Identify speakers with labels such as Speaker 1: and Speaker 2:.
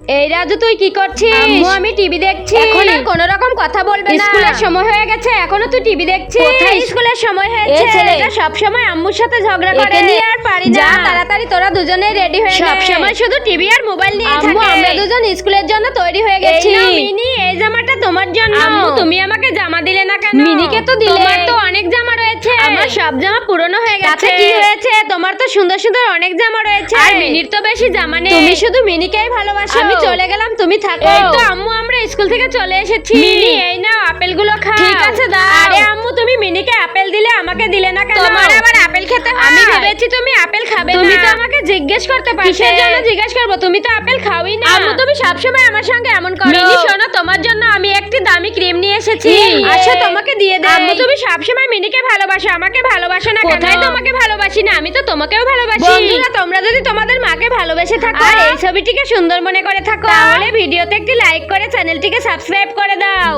Speaker 1: এই রাজু, তুই কি করছিস?
Speaker 2: আম্মু, আমি টিভি দেখছি।
Speaker 1: এখন আর কোনো রকম কথা বলবে না।
Speaker 2: স্কুলের সময় হয়ে গেছে, এখনো তুই টিভি দেখছিস?
Speaker 1: কোথায় স্কুলের সময় হয়েছে?
Speaker 2: এই ছেলেটা সব সময় আম্মুর সাথে ঝগড়া করে।
Speaker 1: একে নিয়ে আর পারি না।
Speaker 2: যা তাড়াতাড়ি তোরা দুজনে রেডি হয়ে নে।
Speaker 1: সব সময় শুধু টিভি আর মোবাইল নিয়ে
Speaker 2: আম্মু,
Speaker 1: থাকে।
Speaker 2: আমরা দুজন স্কুলের জন্য তৈরি হয়ে গেছি।
Speaker 1: এই নাও মিনি, এই জামাটা তোমার জন্য।
Speaker 2: আম্মু, তুমি আমাকে জামা দিলে না কেন?
Speaker 1: মিনিকে তো দিলে।
Speaker 2: তোমার তো অনেক জামা রয়েছে।
Speaker 1: আমার সব জামা পুরনো হয়ে গেছে।
Speaker 2: তাতে কি হয়েছে? তোমার তো সুন্দর সুন্দর অনেক জামা রয়েছে।
Speaker 1: আর মিনির তো বেশি জামা নেই।
Speaker 2: তুমি শুধু মিনিকেই ভালোবাসো।
Speaker 1: আমি চলে গেলাম, তুমি থাকো।
Speaker 2: এই তো আম্মু, আমরা স্কুল থেকে চলে এসেছি।
Speaker 1: মিনি, এই নাও আপেলগুলো খাও।
Speaker 2: ঠিক আছে, দাও।
Speaker 1: আরে আম্মু, তুমি মিনিকে আপেল দিলে আমাকে দিলে না কেন?
Speaker 2: তোমার আবার আপেল খেতে হয়?
Speaker 1: আমি ভেবেছি তুমি আপেল খাবে না।
Speaker 2: তুমি তো আমাকে জিজ্ঞেস করতে পারতে।
Speaker 1: কিসের জন্য জিজ্ঞেস করবো? তুমি তো আপেল খাওই না।
Speaker 2: আম্মু, তুমি সবসময় আমার সঙ্গে এমন করো।
Speaker 1: মিনি শোনো, তোমার জন্য আমি একটি দামি ক্রিম নিয়ে এসেছি।
Speaker 2: আচ্ছা, তোমাকে দিয়ে দেই।
Speaker 1: আম্মু, তুমি সবসময় মিনিকে ভালোবাসো, আমাকে ভালোবাসো না কেন?
Speaker 2: কোথায় তোমাকে ভালোবাসি না? আমি তো তোমাকেও ভালোবাসি।
Speaker 1: বন্ধুরা, তোমরা যদি তোমাদের মাকে ভালোবেসে থাকো
Speaker 2: আর
Speaker 1: আর এই ছবিটিকে সুন্দর মনে করে থাকো,
Speaker 2: তাহলে
Speaker 1: তাহলে ভিডিওতে একটি লাইক করে চ্যানেলটিকে সাবস্ক্রাইব করে দাও।